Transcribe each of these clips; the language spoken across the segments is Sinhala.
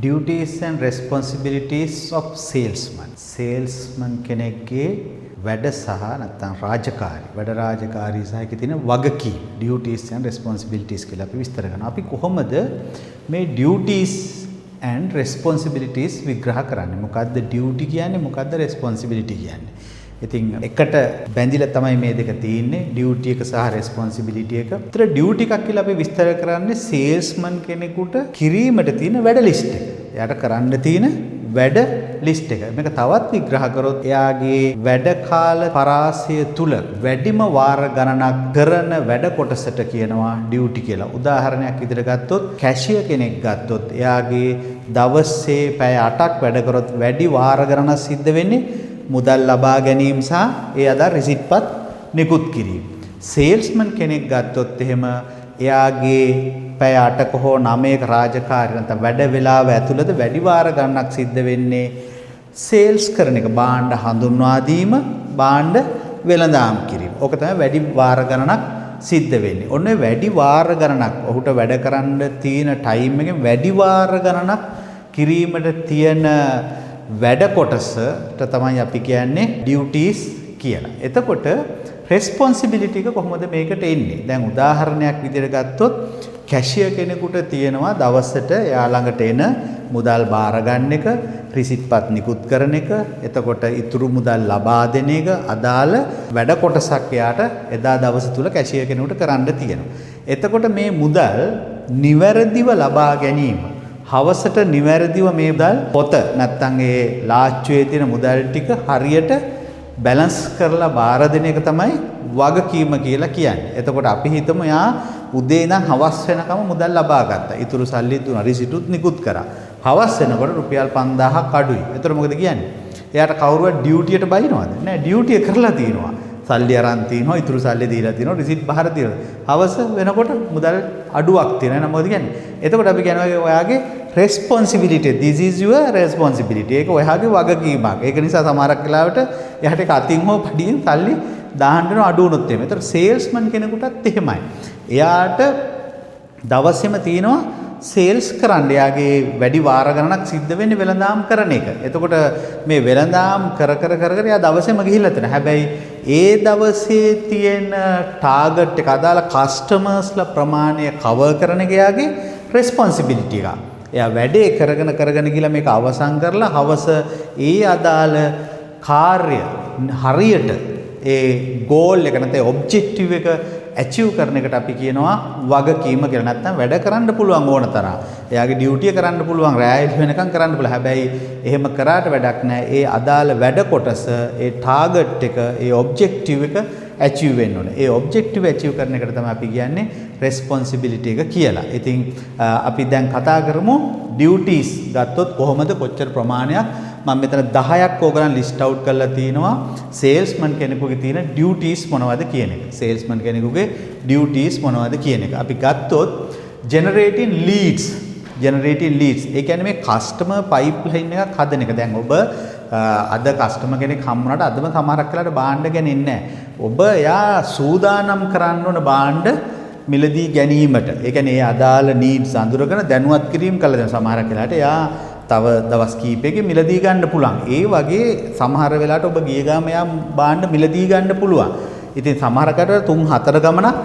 Duties and responsibilities of salesman. Salesman කෙනෙක්ගේ වැඩ සහ නැත්නම් රාජකාරී. වැඩ රාජකාරී සහ ඒකේ තියෙන වගකීම්. Duties and responsibilities කියලා අපි විස්තර කරනවා. අපි කොහොමද මේ duties and responsibilities විග්‍රහ කරන්නේ? මොකද්ද duty කියන්නේ? මොකද්ද responsibility කියන්නේ? ඉතින් එකට බැඳිලා තමයි මේ දෙක තියෙන්නේ duty එක සහ responsibility එක. ඒතර duty එකක් කියලා අපි විස්තර කරන්නේ salesman කෙනෙකුට කිරීමට තියෙන වැඩ list එක. එයාට කරන්න තියෙන වැඩ list එක. මේක තවත් විග්‍රහ කරොත් එයාගේ වැඩ කාල පරාසය තුල වැඩිම වාර ගණනක් කරන වැඩ කොටසට කියනවා duty කියලා. උදාහරණයක් විදිහට ගත්තොත් කැෂියර් කෙනෙක් ගත්තොත් එයාගේ දවසේ පැය 8ක් වැඩ කරොත් වැඩි වාර ගණනක් සිද්ධ වෙන්නේ මුදල් ලබා ගැනීම සහ ඒ අදාළ රිසිට් පත් නිකුත් කිරීම. සේල්ස්මන් කෙනෙක් ගත්තොත් එහෙම එයාගේ පැය 8ක හෝ 9ක රාජකාරිය නැත්නම් වැඩ වේලාව ඇතුළත වැඩි වාර ගණනක් සිද්ධ වෙන්නේ සේල්ස් කරන එක. භාණ්ඩ හඳුන්වා දීම, භාණ්ඩ වෙළඳාම් කිරීම. ඕක තමයි වැඩි වාර ගණනක් සිද්ධ වෙන්නේ. ඔන්න වැඩි වාර ගණනක් ඔහුට වැඩ කරන්න තියෙන ටයිම් එකෙන් වැඩි වාර ගණනක් කිරීමට තියෙන වැඩ කොටසට තමයි අපි කියන්නේ duties කියලා. එතකොට responsibility එක කොහොමද මේකට එන්නේ? දැන් උදාහරණයක් විදිහට ගත්තොත් කැෂියර් කෙනෙකුට තියෙනවා දවසට එයා ළඟට එන මුදල් බාර ගන්න එක, රිසිට් පත් නිකුත් කරන එක, එතකොට ඉතුරු මුදල් ලබා දෙන එක, අදාළ වැඩ කොටසක් එයාට එදා දවස තුල කැෂියර් කෙනෙකුට කරන්න තියෙනවා. එතකොට මේ මුදල් නිවැරදිව ලබා ගැනීම හවසට නිවැරදිව මේ මුදල් පොත නැත්තම් ඒ ලාච්චුවේ තියෙන මුදල් ටික හරියට බැලන්ස් කරලා බාර දෙන එක තමයි වගකීම කියලා කියන්නේ. එතකොට අපි හිතමු යා උදේ ඉඳන් හවස වෙනකම් මුදල් ලබා ගත්තා. ඉතුරු සල්ලි දුන්නා, රිසිටුත් නිකුත් කරා. හවස වෙනකොට රුපියල් 5000ක් අඩුයි. එතකොට මොකද කියන්නේ? එයාට කවුරුවත් ඩියුටියට බහිනවද? නෑ, ඩියුටිය කරලා තියෙනවා. සල්ලි අරන් තිනවා, ඉතුරු සල්ලි දීලා තිනවා, රිසිට් බහර තියනවා. හවස වෙනකොට මුදල් අඩුවක් තියෙනවා. එහෙනම් මොකද කියන්නේ? එතකොට අපි කියනවා ඔයාගේ responsibility, this is your responsibility. ඒක ඔයාගේ වගකීමක්. ඒක නිසා සමහරක් වෙලාවට එයාට ඒක අතින් හෝ පඩියෙන් සල්ලි දාන්න වෙන අඩු වුණොත් එහෙම. ඒතර සේල්ස්මන් කෙනෙකුටත් එහෙමයි. එයාට දවසේම තියෙනවා සේල්ස් කරන්න. එයාගේ වැඩි වාර ගණනක් සිද්ධ වෙන්නේ වෙළඳාම් කරන එක. එතකොට මේ වෙළඳාම් කර එයා දවසේම ගිහිල්ලා තියෙනවා. හැබැයි ඒ දවසේ තියෙන ටාගට් එක අදාළ කස්ටමර්ස්ලා ප්‍රමාණය කවර් කරන එක එයාගේ responsibility එක. එයා වැඩේ කරගෙන ගිහලා මේක අවසන් කරලා හවස ඒ අදාළ කාර්ය හරියට ඒ ගෝල් එක නැත්නම් ඔබ්ජෙක්ටිව් එක ඇචීව් කරන එකට අපි කියනවා වගකීම කියලා. නැත්නම් වැඩ කරන්න පුළුවන් ඕන තරම්. එයාගේ ඩියුටිය කරන්න පුළුවන්, රැය වෙනකම් කරන්න පුළුවන්. හැබැයි එහෙම කරාට වැඩක් නැහැ. ඒ අදාළ වැඩ කොටස, ඒ ටාගට් එක, ඒ ඔබ්ජෙක්ටිව් එක ඇචීව් වෙන්න ඕනේ. ඒ ඔබ්ජෙක්ටිව් ඇචීව් කරන එකට තමයි අපි කියන්නේ responsibility එක කියලා. ඉතින් අපි දැන් කතා කරමු duties ගත්තොත් කොහොමද කොච්චර ප්‍රමාණයක්. මම මෙතන 10ක් ඕගලන් ලිස්ට් අවුට් කරලා තිනවා. සේල්ස්මන් කෙනෙකුගේ තියෙන duties මොනවද කියන එක. සේල්ස්මන් කෙනෙකුගේ duties මොනවද කියන එක. අපි ගත්තොත් generating leads. ඒ කියන්නේ මේ customer pipeline එකක් හදන එක. දැන් ඔබ අද කස්ටමර් කෙනෙක් හම්බුනාට අදම සමහරක් වෙලාවට භාණ්ඩ ගන්නේ නැහැ. ඔබ එයා සූදානම් කරන්න ඕන භාණ්ඩ මිලදී ගැනීමට. ඒ කියන්නේ ඒ අදාළ needs අඳුරගෙන දැනුවත් කිරීම කළ දෙන සමහරක් වෙලාවට එයා තව දවස් කීපයකින් මිලදී ගන්න පුළුවන්. ඒ වගේ සමහර වෙලාවට ඔබ ගිය ගාම එයා භාණ්ඩ මිලදී ගන්න පුළුවන්. ඉතින් සමහරකට 3-4 ගමනක්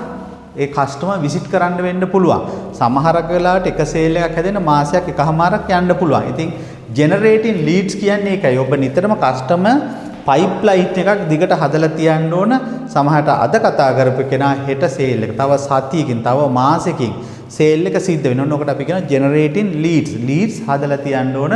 ඒ කස්ටමර් විසිට් කරන්න වෙන්න පුළුවන්. සමහරක් වෙලාවට එක සේල් එකක් හැදෙන්න මාසයක් එකමාරක් යන්න පුළුවන්. ඉතින් generating leads කියන්නේ ඒකයි. ඔබ නිතරම කස්ටමර් pipeline එකක් දිගට හදලා තියන්න ඕන. සමහරට අද කතා කරපු කෙනා හෙට සේල් එක, තව සතියකින්, තව මාසෙකින් සේල් එක සිද්ධ වෙනවා. ඔන්නෝකට අපි කියනවා generating leads හදලා තියන්න ඕන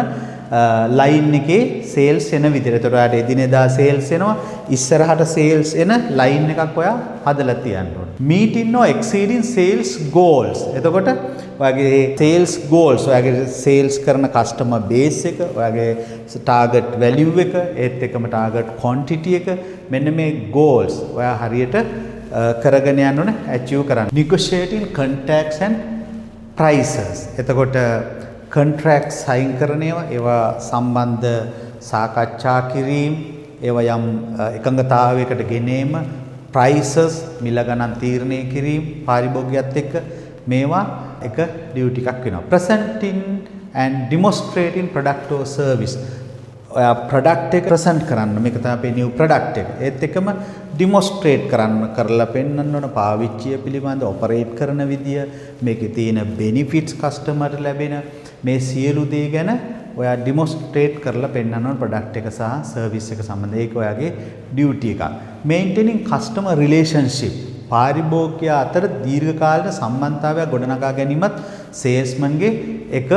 ලයින් එකේ සේල්ස් එන විදිහට. ඒතකොට ඔයාලට එදිනෙදා සේල්ස් එනවා, ඉස්සරහට සේල්ස් එන ලයින් එකක් ඔයා හදලා තියන්න ඕන. meeting or exceeding sales goals. එතකොට ඔයාගේ sales goals, ඔයාගේ sales කරන customer base එක, ඔයාගේ target value එක, ඒත් එක්කම target quantity එක, මෙන්න මේ goals ඔයා හරියට කරගෙන යන්න ඕනේ, achieve කරන්න. negotiating contracts and prices. එතකොට contracts sign කරන ඒවා සම්බන්ධ සාකච්ඡා කිරීම, ඒවා යම් එකඟතාවයකට ගෙනීම, prices මිල ගණන් තීරණය කිරීම පාරිභෝගිකයත් එක්ක මේවා එක ඩියුටි එකක් වෙනවා. presenting and demonstrating product or service. ඔයා ප්‍රොඩක්ට් එක ප්‍රසන්ට් කරන්න මේක තමයි අපේ new product එක. ඒත් එකම ඩිමොන්ස්ට්‍රේට් කරලා පෙන්වන්න ඕන පාවිච්චිය පිළිබඳ ඔපරේට් කරන විදිය මේකේ තියෙන බෙනිෆිට්ස් කස්ටමර්ට ලැබෙන මේ සියලු දේ ගැන ඔයා ඩිමොන්ස්ට්‍රේට් කරලා පෙන්වන්න ඕන ප්‍රොඩක්ට් එක සහ සර්විස් එක සම්බන්ධ ඒක ඔයාගේ ඩියුටි එකක්. maintaining customer relationship පාරිභෝගිකයා අතර දීර්ඝ කාලීන සම්බන්ධතාවයක් ගොඩනගා ගැනීමත් සේල්ස්මන්ගේ එක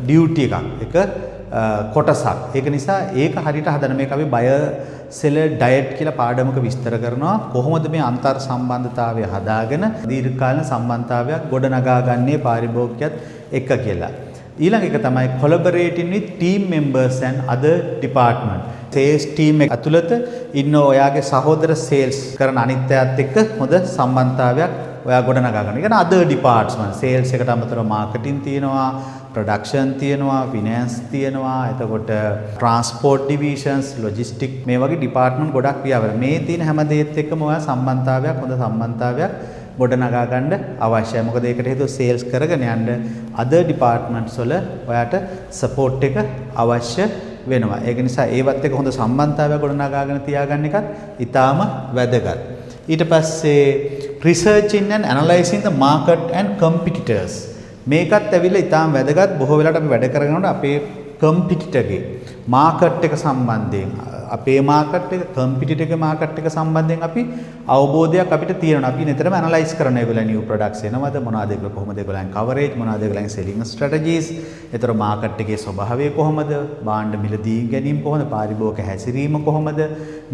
ඩියුටි එකක්. එක කොටසක්. ඒක නිසා ඒක හරියට හදන මේක අපි බය සෙලර් ඩයට් කියලා පාඩමක විස්තර කරනවා කොහොමද මේ අන්තර් සම්බන්ධතාවය හදාගෙන දීර්ඝකාලීන සම්බන්ධතාවයක් ගොඩනගා ගන්නේ පාරිභෝගිකයත් එක්ක කියලා. ඊළඟ එක තමයි collaborating with team members and other department. sales team එක ඇතුළත ඉන්න ඔයාගේ සහෝදර sales කරන අනිත් අයත් එක්ක හොඳ සම්බන්ධතාවයක් ඔයා ගොඩනගා ගන්න. ඒ කියන්නේ other department sales එකට අමතරව marketing තියෙනවා, production තියෙනවා, finance තියෙනවා, එතකොට transport divisions, logistics මේ වගේ department ගොඩක් ක්‍රියාවල. මේ තියෙන හැම දෙයත් එක්කම ඔයා සම්බන්ධතාවයක් හොඳ සම්බන්ධතාවයක් ගොඩනගා ගන්න අවශ්‍යයි. මොකද ඒකට හේතුව sales කරගෙන යන්න other departments වල ඔයාට support එක අවශ්‍ය වෙනවා. ඒක නිසා ඒවත් එක්ක හොඳ සම්බන්ධතාවයක් ගොඩනගාගෙන තියාගන්න එකත් ඉතාම වැදගත්. ඊට පස්සේ researching and analyzing the market and competitors මේකත් ඇවිල්ලා ඉතාම වැදගත්. බොහෝ වෙලාවට අපි වැඩ කරනකොට අපේ කම්පිටිටර්ගේ මාකට් එක සම්බන්ධයෙන් අපේ මාකට් එක කම්පිටිටර්ගේ මාකට් එක සම්බන්ධයෙන් අපි අවබෝධයක් අපිට තියෙනවා. අපි නිතරම ඇනලයිස් කරන ඒගොල්ලෝ new products එනවද මොනවද ඒක කොහොමද ඒගොල්ලන් coverage මොනවද ඒගොල්ලන් selling strategies ඒතර මාකට් එකේ ස්වභාවය කොහොමද භාණ්ඩ මිලදී ගැනීම කොහොමද පාරිභෝගික හැසිරීම කොහොමද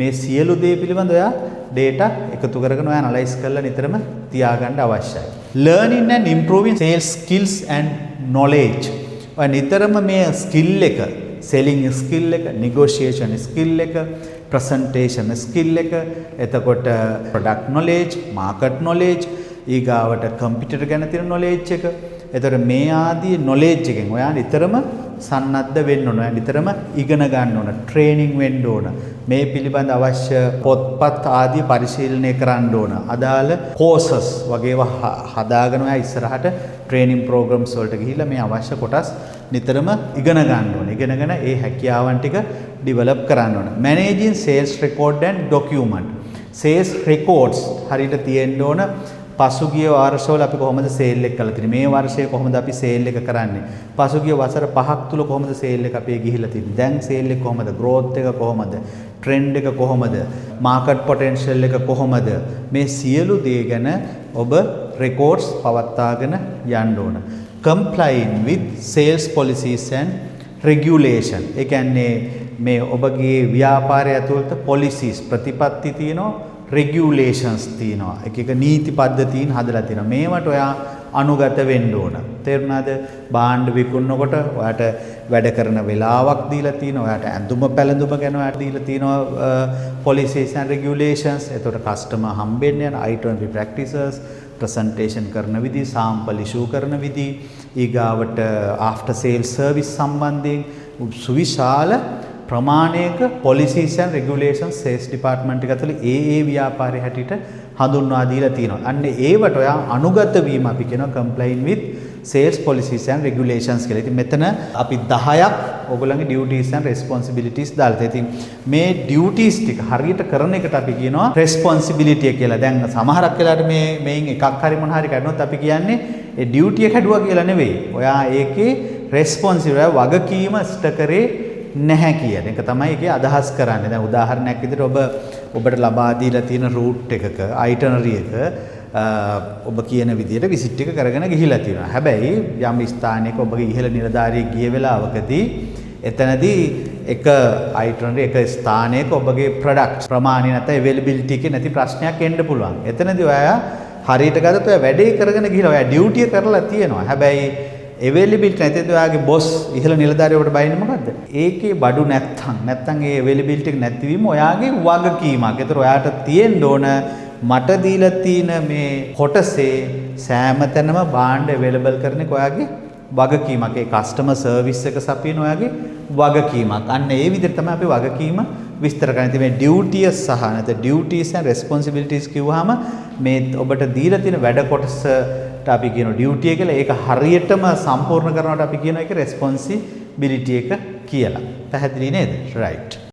මේ සියලු දේ පිළිබඳව ඔයා data එකතු කරගෙන ඔයා ඇනලයිස් කරලා නිතරම තියාගන්න අවශ්‍යයි. Learning and improving sales skills and knowledge. ඔය නිතරම මේ skill එක selling skill එක, negotiation skill එක, presentation skill එක, එතකොට product knowledge, market knowledge, ඊගාවට computer ගැන තියෙන knowledge එක. එතකොට මේ ආදී knowledge එකෙන් ඔයා නිතරම සන්නද්ධ වෙන්න ඕන. ඔයා නිතරම ඉගෙන ගන්න ඕන, training වෙන්න ඕන. මේ පිළිබඳ අවශ්‍ය පොත්පත් ආදී පරිශීලනය කරන්න ඕන. අදාළ courses වගේ හදාගෙන ඔයා ඉස්සරහට training programs වලට ගිහිල්ලා මේ අවශ්‍ය කොටස් නිතරම ඉගෙන ගන්න ඕන. ඉගෙනගෙන ඒ හැකියාවන් ටික develop කරන්න ඕන. Managing sales record and document. sales records හරියට තියෙන්න ඕන. පසුගිය වර්ෂවල අපි කොහොමද සේල් එක කළා තියෙන්නේ? මේ වර්ෂයේ කොහොමද අපි සේල් එක කරන්නේ? පසුගිය වසර 5ක් තුල කොහොමද සේල් එක අපේ ගිහිලා තියෙන්නේ? දැන් සේල් එක කොහොමද? growth එක කොහොමද? trend එක කොහොමද? market potential එක කොහොමද? මේ සියලු දේ ගැන ඔබ records පවත්වාගෙන යන්න ඕන. complying with sales policies and regulation. ඒ කියන්නේ මේ ඔබගේ ව්‍යාපාරය ඇතුළත policies ප්‍රතිපත්ති තියෙනවා, regulations තියෙනවා. එක එක නීති පද්ධතීන් හදලා තියෙනවා. මේවට ඔයා අනුගත වෙන්න ඕන. තේරුණාද? භාණ්ඩ විකුණනකොට ඔයාට වැඩ කරන වෙලාවක් දීලා තියෙනවා. ඔයාට ඇඳුම පැළඳුම ගැන ඔයාට දීලා තියෙනවා policies and regulations. එතකොට customer හම්බෙන්න යන itinerary practices, presentation කරන විදි, sample issue කරන විදි, ඊගාවට after sales service සම්බන්ධයෙන් සුවිශාල ප්‍රමාණයක policies and regulations sales department එක ඇතුළේ ඒ ව්‍යාපාරයේ හැටියට හඳුන්වා දීලා තියෙනවා. අන්න ඒවට ඔයා අනුගත වීම අපි කියනවා complying with sales policies and regulations කියලා. ඉතින් මෙතන අපි 10ක් ඔයගොල්ලන්ගේ duties and responsibilities දාලා තියෙනවා. ඉතින් මේ duties ටික හරියට කරන එකට අපි කියනවා responsibility කියලා. දැන් සමහරක් වෙලාවට මේන් එකක් හරි මොන හරි කරනොත් අපි කියන්නේ ඒ duty එක හැදුවා කියලා නෙවෙයි. ඔයා ඒකේ responsible වගකීම ඉෂ්ට කරේ නැහැ කියන එක තමයි ඒකේ අදහස් කරන්නේ. දැන් උදාහරණයක් විදිහට ඔබට ලබා දීලා තියෙන route එකක itinerary එක ඔබ කියන විදිහට visit එක කරගෙන ගිහිලා තියෙනවා. හැබැයි යම් ස්ථානයක ඔබගේ ඉහළ නිලධාරියෙක් ගිය වෙලාවකදී එතනදී එක itinerary එක ස්ථානයක ඔබගේ product ප්‍රමාණය නැත්නම් availability එකේ නැති ප්‍රශ්නයක් එන්න පුළුවන්. එතනදී ඔයා හරියට ගත්තොත් ඔයා වැඩේ කරගෙන ගිහිලා ඔයා duty එක කරලා තියෙනවා. හැබැයි availability නැතිද ඔයාගේ boss ඉහළ නිලධාරියෙකුට බයින්නේ මොකද්ද? ඒකේ බඩු නැත්තම් ඒ availability එක නැතිවීම ඔයාගේ වගකීමක්. ඒතර ඔයාට තියෙන්න ඕන මට දීලා තියෙන මේ කොටසේ සෑම තැනම භාණ්ඩ available කරන එක ඔයාගේ වගකීමක්. ඒ customer service එක සපයන ඔයාගේ වගකීමක්. අන්න ඒ විදිහට තමයි අපි වගකීම විස්තර කරන්නේ. ඉතින් මේ duties සහ නැත්නම් duties and responsibilities කිව්වහම මේ ඔබට දීලා තියෙන වැඩ කොටස අපි කියන ඩියුටි එක කියලා. ඒක හරියටම සම්පූර්ණ කරනවට අපි කියන එක රෙස්පොන්සිබිලිටි එක කියලා. පැහැදිලි නේද? රයිට්.